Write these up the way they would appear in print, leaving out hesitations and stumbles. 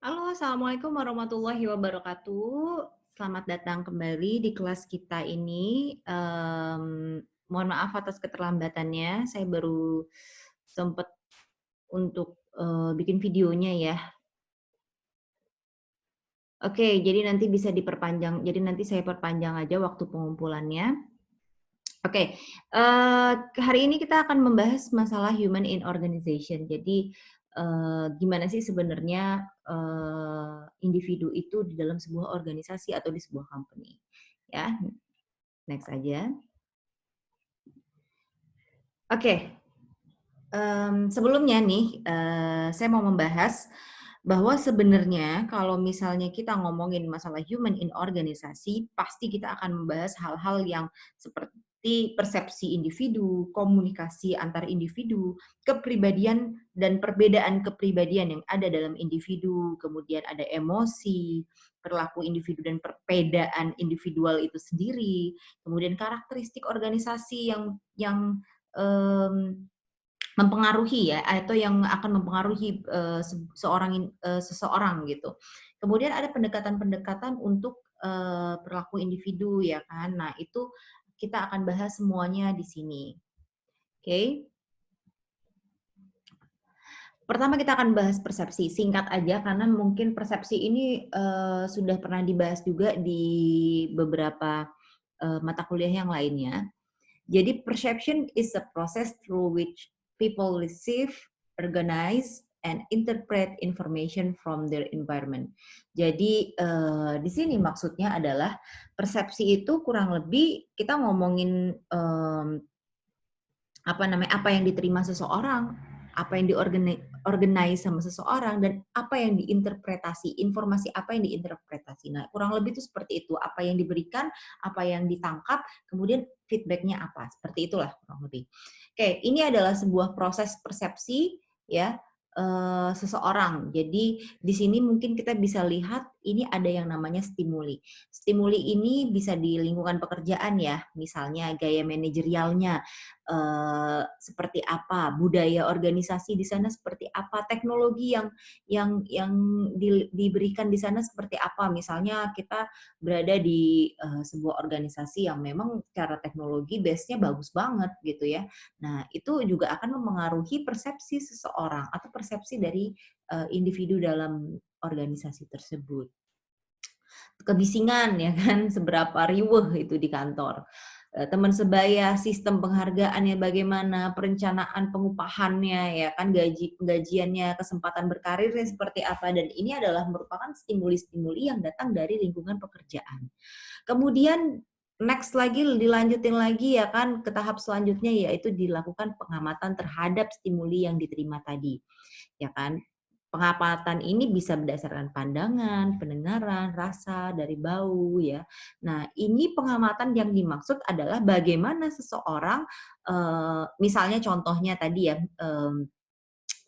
Halo, Assalamualaikum warahmatullahi wabarakatuh. Selamat datang kembali di kelas kita ini. Mohon maaf atas keterlambatannya, saya baru sempat untuk bikin videonya ya. Oke, jadi nanti bisa diperpanjang, jadi nanti saya perpanjang aja waktu pengumpulannya. Oke, hari ini kita akan membahas masalah human in organization. Jadi, gimana sih sebenarnya, individu itu di dalam sebuah organisasi atau di sebuah company, ya. Next aja. Oke, sebelumnya nih, saya mau membahas bahwa sebenarnya kalau misalnya kita ngomongin masalah human in organisasi, pasti kita akan membahas hal-hal yang seperti persepsi individu, komunikasi antar individu, kepribadian dan perbedaan kepribadian yang ada dalam individu, kemudian ada emosi, perilaku individu dan perbedaan individual itu sendiri, kemudian karakteristik organisasi yang, mmm mempengaruhi ya, atau yang akan mempengaruhi, seseorang gitu. Kemudian ada pendekatan-pendekatan untuk, perilaku individu ya kan. Nah itu kita akan bahas semuanya di sini, oke. Pertama kita akan bahas persepsi, singkat aja karena mungkin persepsi ini, sudah pernah dibahas juga di beberapa, mata kuliah yang lainnya. Jadi perception is a process through which people receive, organize, and interpret information from their environment. Jadi di sini maksudnya adalah persepsi itu kurang lebih kita ngomongin apa yang diterima seseorang, apa yang organize sama seseorang, dan apa yang diinterpretasi, informasi apa yang diinterpretasi. Nah, kurang lebih itu seperti itu, apa yang diberikan, apa yang ditangkap, kemudian feedback-nya apa, seperti itulah kurang lebih. Oke, ini adalah sebuah proses persepsi ya, seseorang. Jadi di sini mungkin kita bisa lihat ini ada yang namanya stimuli. Stimuli ini bisa di lingkungan pekerjaan ya, misalnya gaya manajerialnya, seperti apa, budaya organisasi di sana seperti apa, teknologi yang diberikan di sana seperti apa. Misalnya kita berada di, sebuah organisasi yang memang secara teknologi base-nya bagus banget gitu ya. Nah, itu juga akan memengaruhi persepsi seseorang atau persepsi dari, individu dalam organisasi tersebut. Kebisingan ya kan, seberapa riweuh itu di kantor. Teman sebaya, sistem penghargaannya bagaimana, perencanaan pengupahannya ya kan, penggajiannya, kesempatan berkarirnya seperti apa, dan ini adalah merupakan stimuli-stimuli yang datang dari lingkungan pekerjaan. Kemudian next lagi, dilanjutin lagi ya kan ke tahap selanjutnya, yaitu dilakukan pengamatan terhadap stimuli yang diterima tadi, ya kan. Pengamatan ini bisa berdasarkan pandangan, pendengaran, rasa, dari bau ya. Nah, ini pengamatan yang dimaksud adalah bagaimana seseorang, misalnya contohnya tadi ya,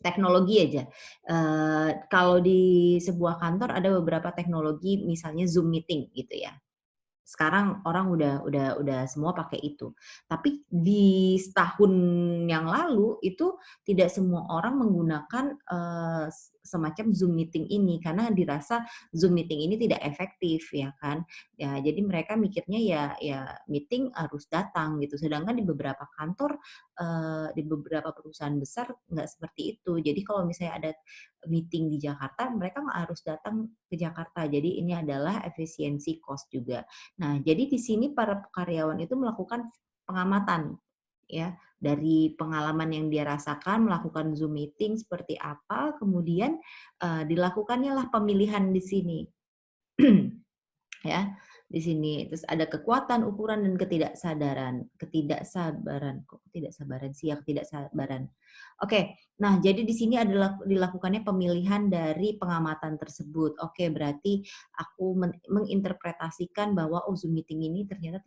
teknologi aja. Kalau di sebuah kantor ada beberapa teknologi misalnya Zoom meeting gitu ya. Sekarang orang udah semua pakai itu. Tapi di setahun yang lalu itu tidak semua orang menggunakan, semacam Zoom meeting ini karena dirasa Zoom meeting ini tidak efektif ya kan. Ya jadi mereka mikirnya ya meeting harus datang gitu. Sedangkan di beberapa kantor, di beberapa perusahaan besar nggak seperti itu. Jadi kalau misalnya ada meeting di Jakarta, mereka nggak harus datang ke Jakarta. Jadi ini adalah efisiensi cost juga. Nah, jadi di sini para karyawan itu melakukan pengamatan ya, dari pengalaman yang dia rasakan melakukan Zoom meeting seperti apa, kemudian, dilakukannya lah pemilihan di sini. Ya, di sini. Terus ada kekuatan, ukuran, dan ketidaksabaran, kok ketidaksabaran sih ya, ketidaksabaran. Oke, nah jadi di sini adalah dilakukannya pemilihan dari pengamatan tersebut. Oke, berarti aku menginterpretasikan bahwa, oh Zoom meeting ini ternyata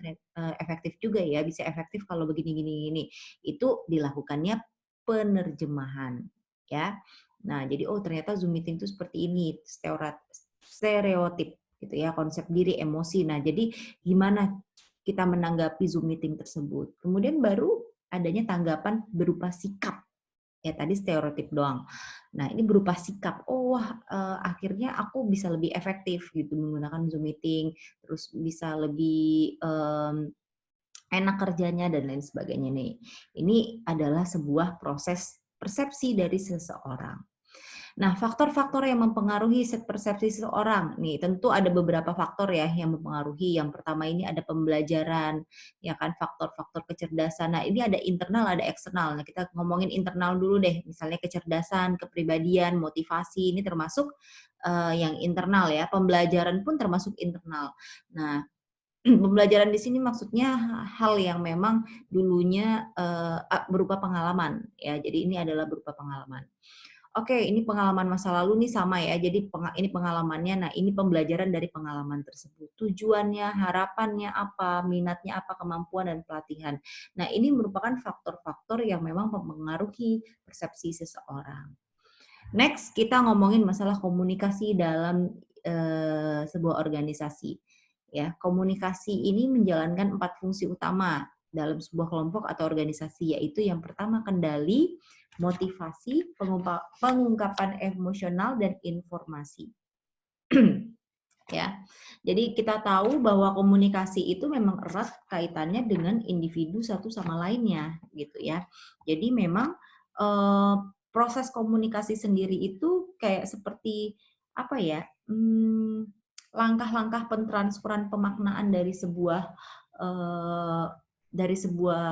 efektif juga ya, bisa efektif kalau begini gini gini. Itu dilakukannya penerjemahan, ya. Nah, jadi oh ternyata Zoom meeting itu seperti ini, stereotip gitu ya, konsep diri, emosi. Nah, jadi gimana kita menanggapi Zoom meeting tersebut. Kemudian baru adanya tanggapan berupa sikap. Ya tadi stereotip doang. Nah ini berupa sikap, oh wah akhirnya aku bisa lebih efektif gitu menggunakan Zoom meeting, terus bisa lebih enak kerjanya dan lain sebagainya nih. Ini adalah sebuah proses persepsi dari seseorang. Nah, faktor-faktor yang mempengaruhi persepsi seseorang, nih tentu ada beberapa faktor ya yang mempengaruhi. Yang pertama ini ada pembelajaran, ya kan, faktor-faktor kecerdasan. Nah, ini ada internal, ada eksternal. Nah, kita ngomongin internal dulu deh, misalnya kecerdasan, kepribadian, motivasi, ini termasuk yang internal ya. Pembelajaran pun termasuk internal. Nah, pembelajaran di sini maksudnya hal yang memang dulunya berupa pengalaman ya. Jadi ini adalah berupa pengalaman. Oke, ini pengalaman masa lalu nih sama ya. Jadi ini pengalamannya. Nah, ini pembelajaran dari pengalaman tersebut. Tujuannya, harapannya apa, minatnya apa, kemampuan dan pelatihan. Nah, ini merupakan faktor-faktor yang memang mempengaruhi persepsi seseorang. Next, kita ngomongin masalah komunikasi dalam sebuah organisasi. Ya, komunikasi ini menjalankan 4 fungsi utama dalam sebuah kelompok atau organisasi, yaitu yang pertama kendali, motivasi, pengungkapan emosional, dan informasi. Ya, jadi kita tahu bahwa komunikasi itu memang erat kaitannya dengan individu satu sama lainnya, gitu ya. Jadi memang proses komunikasi sendiri itu kayak seperti apa ya? Langkah-langkah pentransferan pemaknaan eh, dari sebuah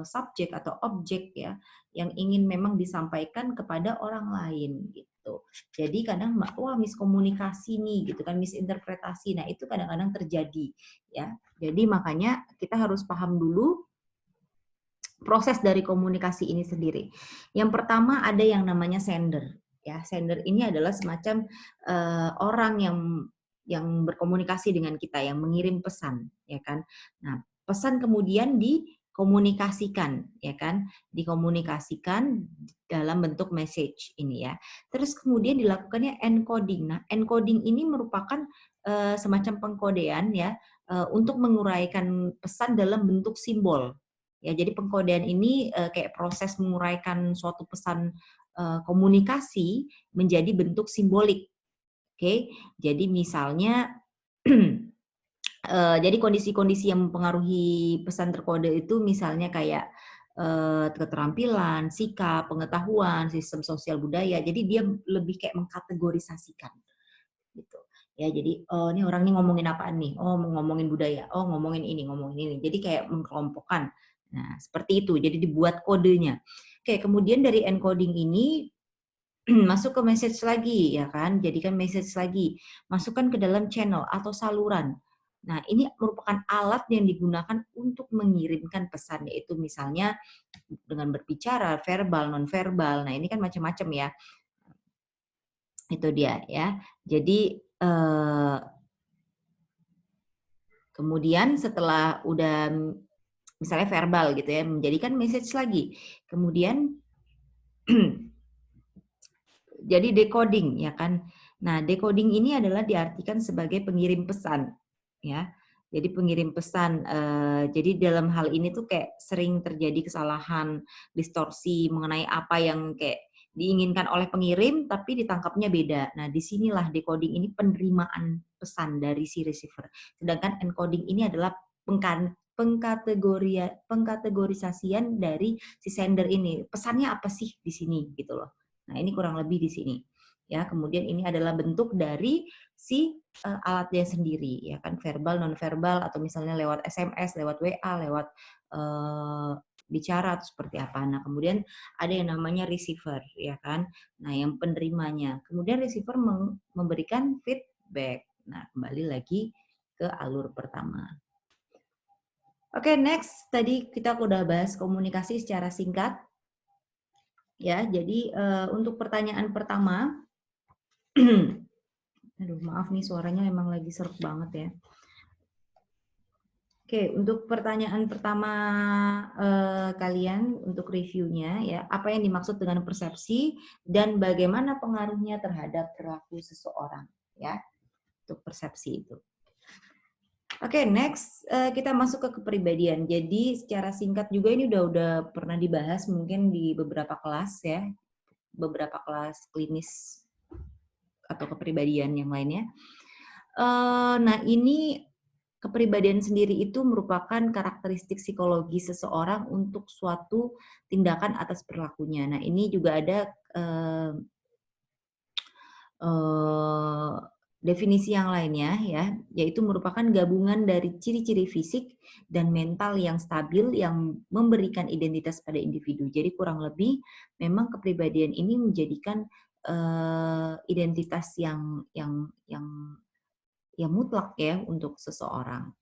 subjek atau objek ya yang ingin memang disampaikan kepada orang lain gitu. Jadi kadang wah miskomunikasi nih gitu kan, misinterpretasi. Nah, itu kadang-kadang terjadi ya. Jadi makanya kita harus paham dulu proses dari komunikasi ini sendiri. Yang pertama ada yang namanya sender. Ya, sender ini adalah semacam orang yang berkomunikasi dengan kita, yang mengirim pesan, ya kan. Nah, pesan kemudian dikomunikasikan, ya kan, dikomunikasikan dalam bentuk message ini ya. Terus kemudian dilakukannya encoding. Nah, encoding ini merupakan semacam pengkodean ya untuk menguraikan pesan dalam bentuk simbol. Ya, jadi pengkodean ini kayak proses menguraikan suatu pesan komunikasi menjadi bentuk simbolik. Oke, jadi misalnya jadi kondisi-kondisi yang mempengaruhi pesan terkode itu misalnya kayak keterampilan, sikap, pengetahuan, sistem sosial budaya. Jadi dia lebih kayak mengkategorisasikan gitu. Ya, jadi oh ini orang ini ngomongin apaan nih? Oh, mau ngomongin budaya. Oh, ngomongin ini, ngomongin ini. Jadi kayak mengkelompokkan. Nah, seperti itu. Jadi dibuat kodenya. Oke, kemudian dari encoding ini masuk ke message lagi ya kan, jadikan message lagi, masukkan ke dalam channel atau saluran. Nah, ini merupakan alat yang digunakan untuk mengirimkan pesan, yaitu misalnya dengan berbicara, verbal, non verbal. Nah, ini kan macam-macam ya. Itu dia ya. Jadi kemudian setelah udah misalnya verbal gitu ya, menjadikan message lagi. Kemudian jadi decoding ya kan. Nah, decoding ini adalah diartikan sebagai pengirim pesan ya. Jadi pengirim pesan. Jadi dalam hal ini tuh kayak sering terjadi kesalahan, distorsi mengenai apa yang kayak diinginkan oleh pengirim tapi ditangkapnya beda. Nah, disinilah decoding ini penerimaan pesan dari si receiver. Sedangkan encoding ini adalah pengkategorisasian dari si sender ini. Pesannya apa sih di sini gitu loh. Nah, ini kurang lebih di sini. Ya, kemudian ini adalah bentuk dari si alatnya sendiri, ya kan, verbal, non verbal, atau misalnya lewat SMS, lewat WA, lewat bicara atau seperti apa. Nah, kemudian ada yang namanya receiver, ya kan. Nah, yang penerimanya. Kemudian receiver memberikan feedback. Nah, kembali lagi ke alur pertama. Oke, next. Tadi kita udah bahas komunikasi secara singkat. Ya, jadi untuk pertanyaan pertama, aduh maaf nih suaranya emang lagi serak banget ya. Oke, untuk pertanyaan pertama kalian untuk reviewnya ya, apa yang dimaksud dengan persepsi dan bagaimana pengaruhnya terhadap perilaku seseorang ya, untuk persepsi itu. Oke, next kita masuk ke kepribadian. Jadi secara singkat juga ini udah pernah dibahas mungkin di beberapa kelas ya, beberapa kelas klinis atau kepribadian yang lainnya. Nah ini kepribadian sendiri itu merupakan karakteristik psikologi seseorang untuk suatu tindakan atas perilakunya. Nah ini juga ada eh, eh, definisi yang lainnya ya, yaitu merupakan gabungan dari ciri-ciri fisik dan mental yang stabil yang memberikan identitas pada individu. Jadi kurang lebih memang kepribadian ini menjadikan identitas yang mutlak ya untuk seseorang.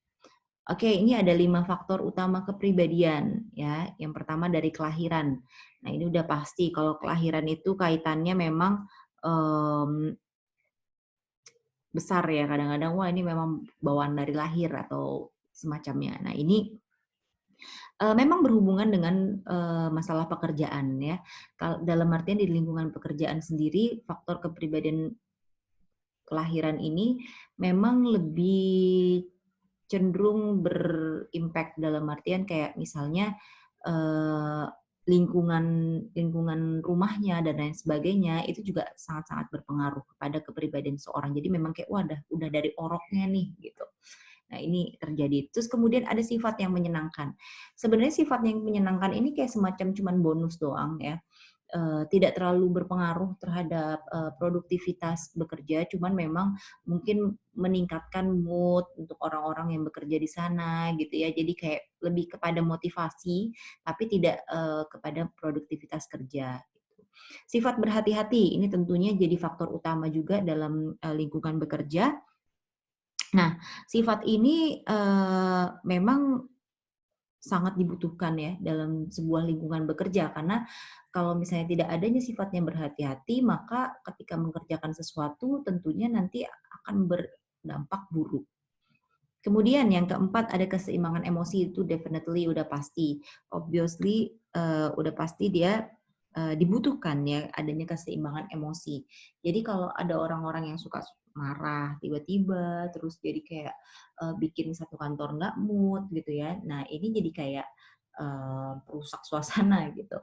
Oke, ini ada 5 faktor utama kepribadian ya. Yang pertama dari kelahiran. Nah, ini udah pasti kalau kelahiran itu kaitannya memang besar ya. Kadang-kadang wah ini memang bawaan dari lahir atau semacamnya. Nah, ini memang berhubungan dengan masalah pekerjaan ya. Dalam artian di lingkungan pekerjaan sendiri faktor kepribadian kelahiran ini memang lebih cenderung berimpact dalam artian kayak misalnya eh, lingkungan lingkungan rumahnya dan lain sebagainya itu juga sangat-sangat berpengaruh kepada kepribadian seorang. Jadi memang kayak wah udah dari oroknya nih gitu. Nah, ini terjadi. Terus kemudian ada sifat yang menyenangkan. Sebenarnya sifat yang menyenangkan ini kayak semacam cuman bonus doang ya. Tidak terlalu berpengaruh terhadap produktivitas bekerja, cuman memang mungkin meningkatkan mood untuk orang-orang yang bekerja di sana gitu ya. Jadi kayak lebih kepada motivasi, tapi tidak kepada produktivitas kerja. Gitu. Sifat berhati-hati ini tentunya jadi faktor utama juga dalam lingkungan bekerja. Nah, sifat ini memang sangat dibutuhkan ya dalam sebuah lingkungan bekerja karena kalau misalnya tidak adanya sifatnya berhati-hati maka ketika mengerjakan sesuatu tentunya nanti akan berdampak buruk. Kemudian yang keempat ada keseimbangan emosi itu definitely udah pasti. Obviously udah pasti dia dibutuhkan ya adanya keseimbangan emosi. Jadi kalau ada orang-orang yang suka marah tiba-tiba terus jadi kayak bikin satu kantor nggak mood gitu ya. Nah ini jadi kayak perusak suasana gitu.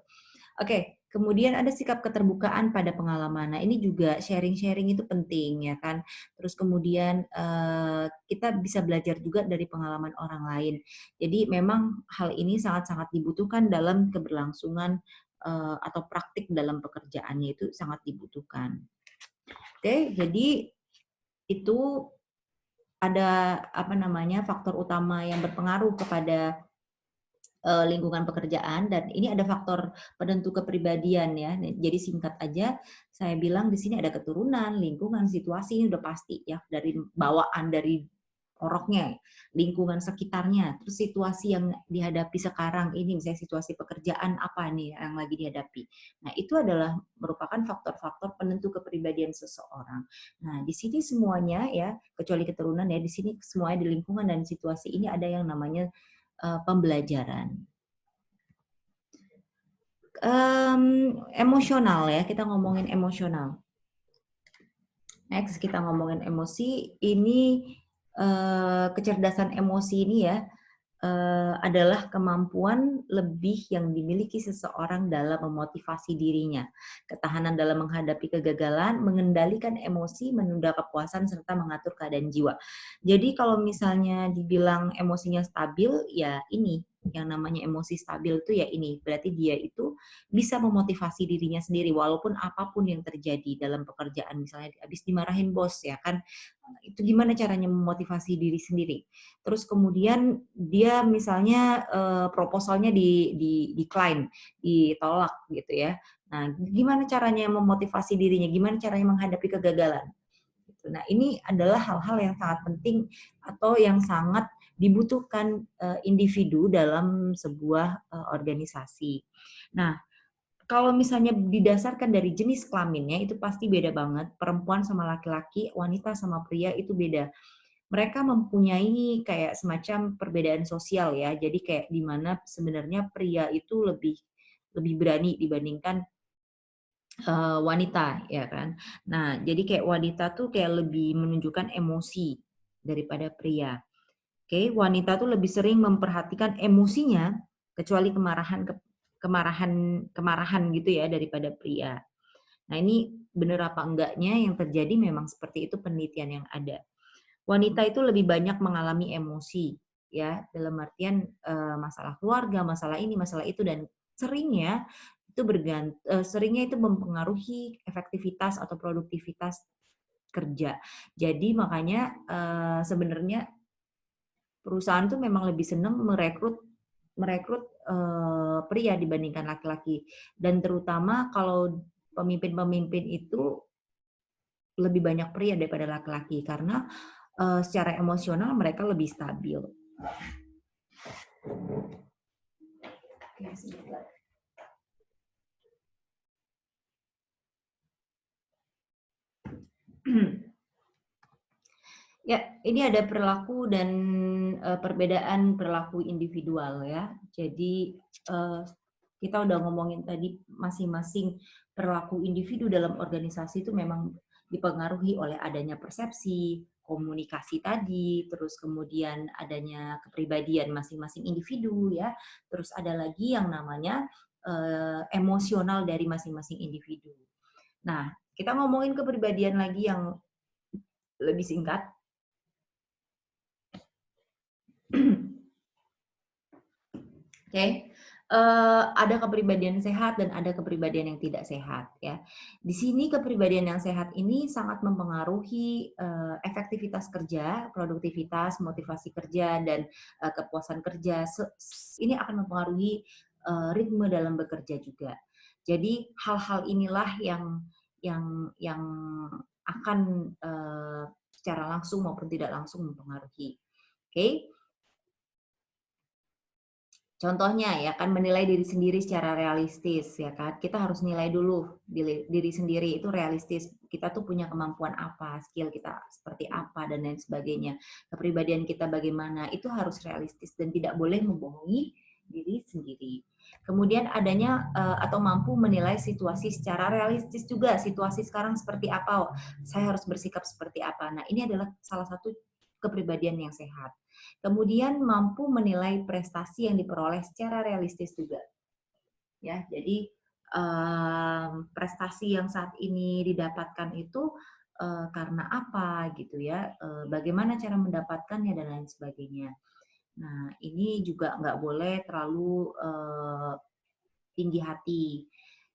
Oke, kemudian ada sikap keterbukaan pada pengalaman. Nah, ini juga sharing-sharing itu penting ya kan. Terus kemudian kita bisa belajar juga dari pengalaman orang lain. Jadi memang hal ini sangat-sangat dibutuhkan dalam keberlangsungan atau praktik dalam pekerjaannya itu sangat dibutuhkan. Oke, jadi itu ada apa namanya faktor utama yang berpengaruh kepada lingkungan pekerjaan dan ini ada faktor penentu kepribadian ya. Jadi singkat aja saya bilang di sini ada keturunan, lingkungan, situasi ini udah pasti ya dari bawaan dari oroknya, lingkungan sekitarnya, terus situasi yang dihadapi sekarang ini misalnya situasi pekerjaan apa nih yang lagi dihadapi. Nah, itu adalah merupakan faktor-faktor penentu kepribadian seseorang. Nah, di sini semuanya ya, kecuali keturunan ya, di sini semuanya di lingkungan dan situasi ini ada yang namanya pembelajaran. Emosional ya, kita ngomongin emosional. Next kita ngomongin emosi, ini kecerdasan emosi ini ya adalah kemampuan lebih yang dimiliki seseorang dalam memotivasi dirinya, ketahanan dalam menghadapi kegagalan, mengendalikan emosi, menunda kepuasan, serta mengatur keadaan jiwa. Jadi kalau misalnya dibilang emosinya stabil, ya ini yang namanya emosi stabil itu ya ini, berarti dia itu bisa memotivasi dirinya sendiri walaupun apapun yang terjadi dalam pekerjaan, misalnya habis dimarahin bos ya kan, itu gimana caranya memotivasi diri sendiri. Terus kemudian dia misalnya proposalnya di decline, ditolak gitu ya. Nah, gimana caranya memotivasi dirinya? Gimana caranya menghadapi kegagalan? Gitu. Nah, ini adalah hal-hal yang sangat penting atau yang sangat dibutuhkan individu dalam sebuah organisasi. Nah, kalau misalnya didasarkan dari jenis kelaminnya itu pasti beda banget. Perempuan sama laki-laki, wanita sama pria itu beda. Mereka mempunyai kayak semacam perbedaan sosial ya. Jadi kayak di mana sebenarnya pria itu lebih lebih berani dibandingkan wanita ya kan. Nah, jadi kayak wanita tuh kayak lebih menunjukkan emosi daripada pria. Oke, wanita tuh lebih sering memperhatikan emosinya, kecuali kemarahan gitu ya daripada pria. Nah, ini benar apa enggaknya yang terjadi memang seperti itu penelitian yang ada. Wanita itu lebih banyak mengalami emosi ya, dalam artian masalah keluarga, masalah ini, masalah itu dan seringnya seringnya itu mempengaruhi efektivitas atau produktivitas kerja. Jadi makanya sebenarnya perusahaan tuh memang lebih senang merekrut merekrut pria dibandingkan laki-laki dan terutama kalau pemimpin-pemimpin itu lebih banyak pria daripada laki-laki karena secara emosional mereka lebih stabil. Oke, sebentar. Ya, ini ada perilaku dan perbedaan perilaku individual ya. Jadi kita udah ngomongin tadi masing-masing perilaku individu dalam organisasi itu memang dipengaruhi oleh adanya persepsi, komunikasi tadi, terus kemudian adanya kepribadian masing-masing individu ya. Terus ada lagi yang namanya emosional dari masing-masing individu. Nah, kita ngomongin kepribadian lagi yang lebih singkat. Oke, ada kepribadian sehat dan ada kepribadian yang tidak sehat ya. Di sini kepribadian yang sehat ini sangat mempengaruhi efektivitas kerja, produktivitas, motivasi kerja dan kepuasan kerja. Ini akan mempengaruhi ritme dalam bekerja juga. Jadi hal-hal inilah yang akan secara langsung maupun tidak langsung mempengaruhi. Oke. Contohnya ya kan menilai diri sendiri secara realistis ya kan. Kita harus nilai dulu diri sendiri itu realistis. Kita tuh punya kemampuan apa, skill kita seperti apa dan lain sebagainya. Kepribadian kita bagaimana itu harus realistis dan tidak boleh membohongi diri sendiri. Kemudian adanya atau mampu menilai situasi secara realistis juga. Situasi sekarang seperti apa? Saya harus bersikap seperti apa. Nah, ini adalah salah satu kepribadian yang sehat. Kemudian mampu menilai prestasi yang diperoleh secara realistis juga. Ya, jadi prestasi yang saat ini didapatkan itu karena apa gitu ya? Bagaimana cara mendapatkannya dan lain sebagainya. Nah, ini juga nggak boleh terlalu tinggi hati.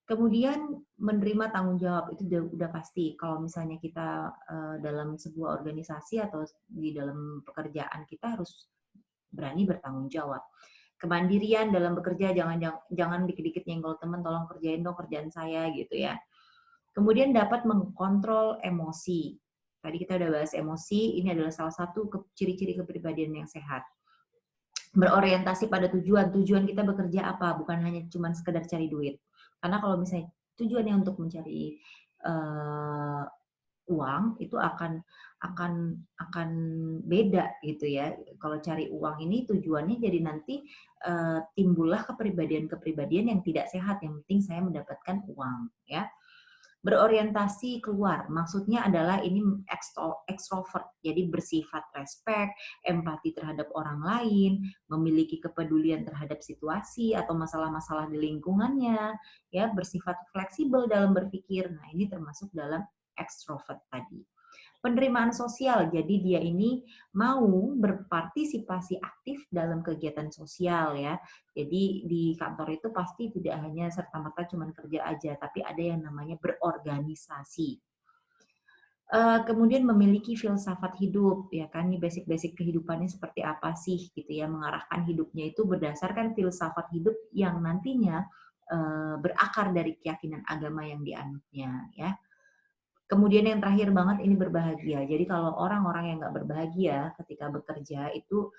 Kemudian menerima tanggung jawab itu udah pasti. Kalau misalnya kita dalam sebuah organisasi atau di dalam pekerjaan kita harus berani bertanggung jawab. Kemandirian dalam bekerja, jangan dikit-dikit nyenggol teman, tolong kerjain dong kerjaan saya gitu ya. Kemudian dapat mengkontrol emosi. Tadi kita udah bahas emosi, ini adalah salah satu ciri-ciri kepribadian yang sehat. Berorientasi pada tujuan kita bekerja apa, bukan hanya cuma sekedar cari duit. Karena kalau misalnya tujuannya untuk mencari uang itu akan beda gitu ya. Kalau cari uang ini tujuannya jadi nanti timbullah kepribadian-kepribadian yang tidak sehat. Yang penting saya mendapatkan uang ya. Berorientasi keluar, maksudnya adalah ini extrovert, jadi bersifat respect, empati terhadap orang lain, memiliki kepedulian terhadap situasi atau masalah-masalah di lingkungannya, ya bersifat fleksibel dalam berpikir. Nah, ini termasuk dalam extrovert tadi. Penerimaan sosial, jadi dia ini mau berpartisipasi aktif dalam kegiatan sosial ya. Jadi di kantor itu pasti tidak hanya serta-merta cuma kerja aja, tapi ada yang namanya berorganisasi. Kemudian memiliki filsafat hidup, ya kan, ini basic-basic kehidupannya seperti apa sih gitu ya, mengarahkan hidupnya itu berdasarkan filsafat hidup yang nantinya berakar dari keyakinan agama yang dianutnya ya. Kemudian yang terakhir banget ini berbahagia. Jadi kalau orang-orang yang nggak berbahagia ketika bekerja itu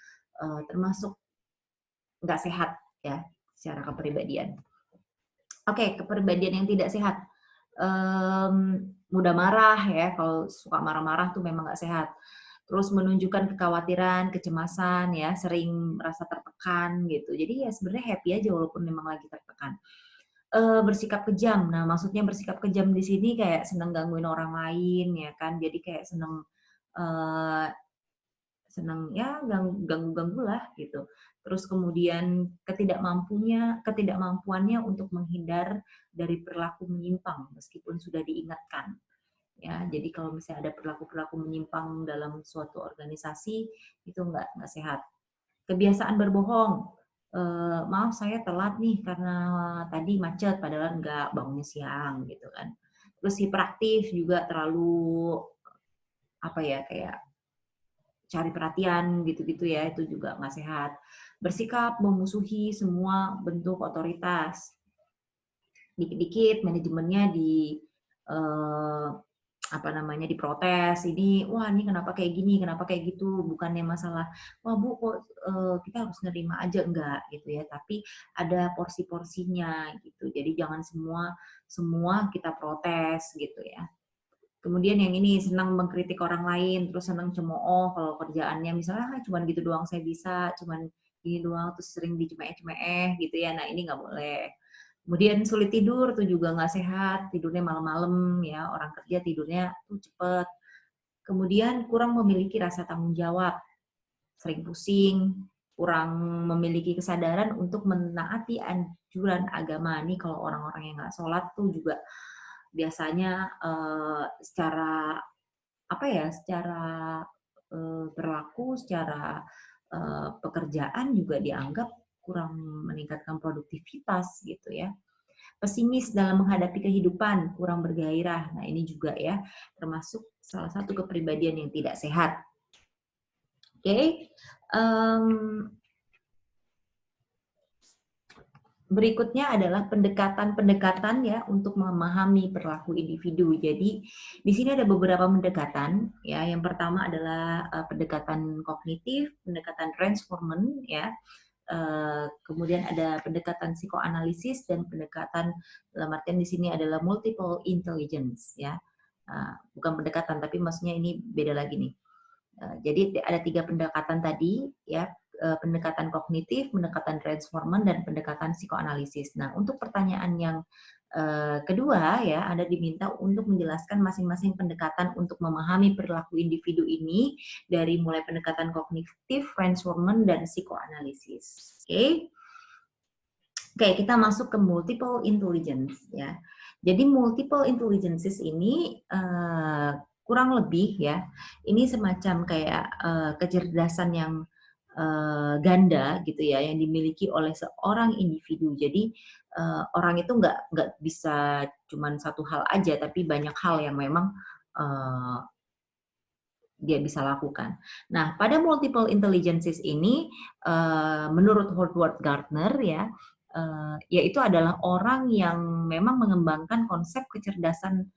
termasuk nggak sehat ya secara kepribadian. Oke, kepribadian yang tidak sehat. Mudah marah ya, kalau suka marah-marah tuh memang nggak sehat. Terus menunjukkan kekhawatiran, kecemasan ya, sering merasa tertekan gitu. Jadi ya sebenarnya happy aja walaupun memang lagi tertekan. Bersikap kejam. Nah, maksudnya bersikap kejam di sini kayak seneng gangguin orang lain ya kan. Jadi kayak seneng senang ya ganggu-ganggu lah gitu. Terus kemudian ketidakmampuannya untuk menghindar dari perilaku menyimpang meskipun sudah diingatkan. Ya, jadi kalau misalnya ada perilaku-perilaku menyimpang dalam suatu organisasi itu nggak sehat. Kebiasaan berbohong. Maaf saya telat nih karena tadi macet, padahal nggak, bangunnya siang gitu kan. Terus hiperaktif juga, terlalu apa ya, kayak cari perhatian gitu-gitu ya, itu juga nggak sehat. Bersikap memusuhi semua bentuk otoritas. Dikit-dikit manajemennya eh, apa namanya, diprotes, ini wah ini kenapa kayak gini, kenapa kayak gitu, bukannya masalah wah Bu kok kita harus nerima aja, enggak gitu ya, tapi ada porsi-porsinya gitu, jadi jangan semua semua kita protes gitu ya. Kemudian yang ini senang mengkritik orang lain, terus senang cemooh kalau kerjaannya misalnya cuman gitu doang saya bisa, cuman gini doang, terus sering dicemeh-cemeh gitu ya. Nah ini nggak boleh. Kemudian sulit tidur tuh juga nggak sehat, tidurnya malam-malam ya, orang kerja tidurnya tuh cepet. Kemudian kurang memiliki rasa tanggung jawab, sering pusing, kurang memiliki kesadaran untuk menaati anjuran agama. Nih kalau orang-orang yang nggak sholat tuh juga biasanya secara apa ya, secara berlaku, secara pekerjaan juga dianggap kurang meningkatkan produktivitas gitu ya. Pesimis dalam menghadapi kehidupan, kurang bergairah. Nah, ini juga ya termasuk salah satu kepribadian yang tidak sehat. Oke. Okay. Berikutnya adalah pendekatan-pendekatan ya untuk memahami perilaku individu. Jadi di sini ada beberapa pendekatan ya. Yang pertama adalah pendekatan kognitif, pendekatan transformant ya. Kemudian ada pendekatan psikoanalisis dan pendekatan dalam artian di sini adalah multiple intelligence ya. Bukan pendekatan tapi maksudnya ini beda lagi nih. Jadi ada 3 pendekatan tadi ya, pendekatan kognitif, pendekatan transformant, dan pendekatan psikoanalisis. Nah, untuk pertanyaan yang kedua ya, Anda diminta untuk menjelaskan masing-masing pendekatan untuk memahami perilaku individu ini dari mulai pendekatan kognitif, transformant, dan psikoanalisis. Oke. Oke, kita masuk ke multiple intelligence ya. Jadi multiple intelligences ini kurang lebih ya, ini semacam kayak kecerdasan yang ganda gitu ya, yang dimiliki oleh seorang individu. Jadi orang itu nggak bisa cuman satu hal aja, tapi banyak hal yang memang uh, dia bisa lakukan. Nah, pada multiple intelligences ini, menurut Howard Gardner ya, yaitu adalah orang yang memang mengembangkan konsep kecerdasan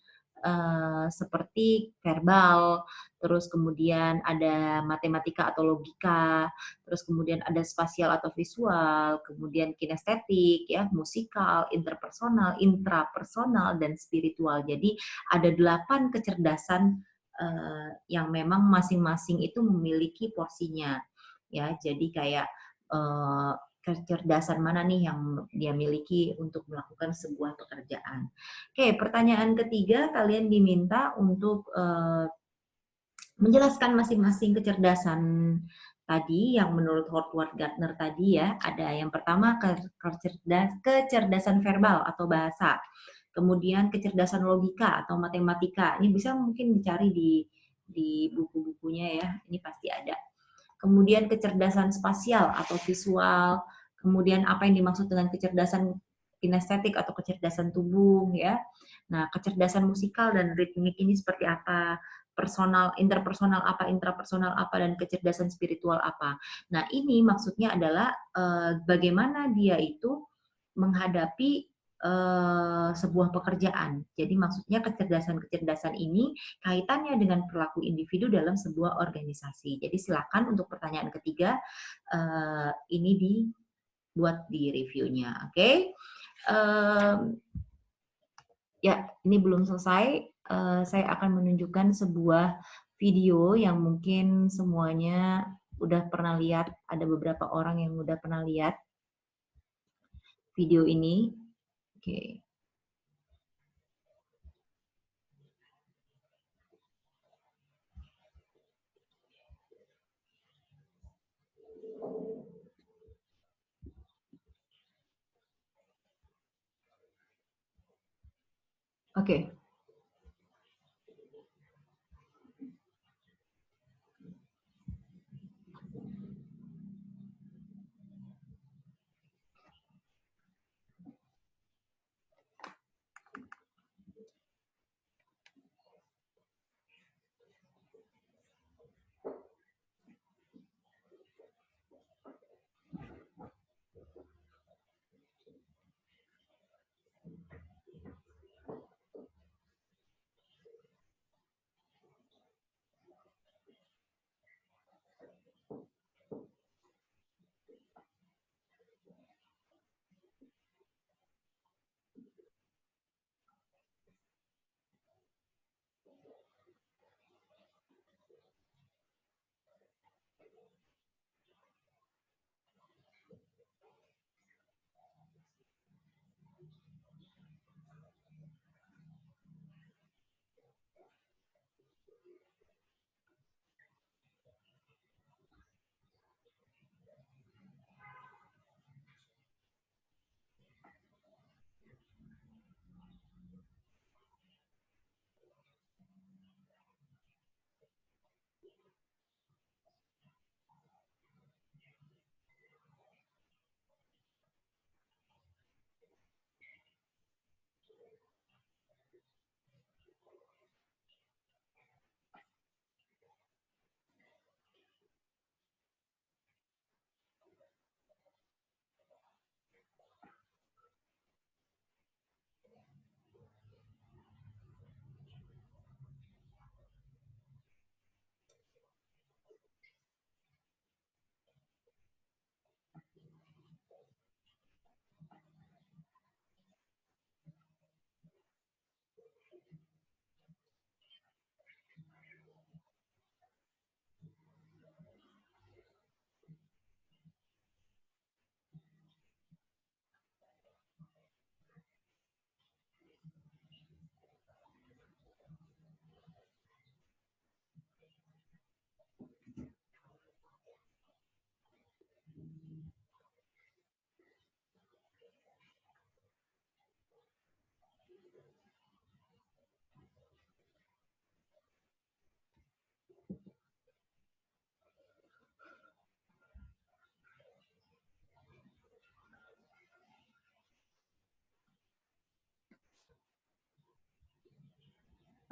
seperti verbal, terus kemudian ada matematika atau logika, terus kemudian ada spasial atau visual, kemudian kinestetik, ya, musikal, interpersonal, intrapersonal, dan spiritual. Jadi ada 8 kecerdasan yang memang masing-masing itu memiliki porsinya ya, jadi kayak kecerdasan mana nih yang dia miliki untuk melakukan sebuah pekerjaan. Oke, pertanyaan ketiga, kalian diminta untuk menjelaskan masing-masing kecerdasan tadi yang menurut Howard Gardner tadi ya. Ada yang pertama kecerdasan verbal atau bahasa, kemudian kecerdasan logika atau matematika. Ini bisa mungkin dicari di buku-bukunya ya, ini pasti ada. Kemudian kecerdasan spasial atau visual, kemudian apa yang dimaksud dengan kecerdasan kinestetik atau kecerdasan tubuh ya. Nah, kecerdasan musikal dan ritmik ini seperti apa? Personal, interpersonal apa, intrapersonal apa, dan kecerdasan spiritual apa. Nah, ini maksudnya adalah bagaimana dia itu menghadapi sebuah pekerjaan. Jadi maksudnya kecerdasan-kecerdasan ini kaitannya dengan perilaku individu dalam sebuah organisasi. Jadi silakan untuk pertanyaan ketiga ini dibuat di reviewnya, oke? Okay? Ya, ini belum selesai. Saya akan menunjukkan sebuah video yang mungkin semuanya udah pernah lihat. Ada beberapa orang yang udah pernah lihat video ini. Oke. Okay. Oke.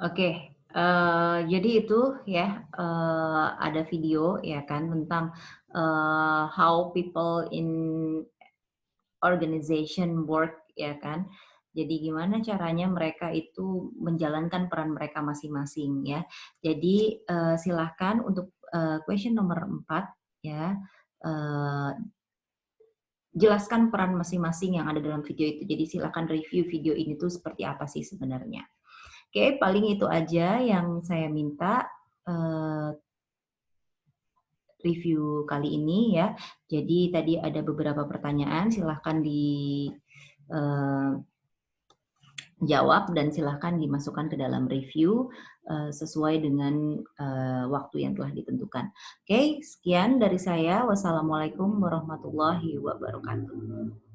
Oke, jadi itu ya, ada video ya kan tentang, how people in organization work ya kan. Jadi gimana caranya mereka itu menjalankan peran mereka masing-masing ya. Jadi, silahkan untuk, question nomor 4 ya, eee, jelaskan peran masing-masing yang ada dalam video itu. Jadi silakan review video ini tuh seperti apa sih sebenarnya. Oke, paling itu aja yang saya minta, eee, review kali ini ya. Jadi tadi ada beberapa pertanyaan, silahkan jawab dan silahkan dimasukkan ke dalam review, sesuai dengan, waktu yang telah ditentukan. Oke, sekian dari saya. Wassalamualaikum warahmatullahi wabarakatuh.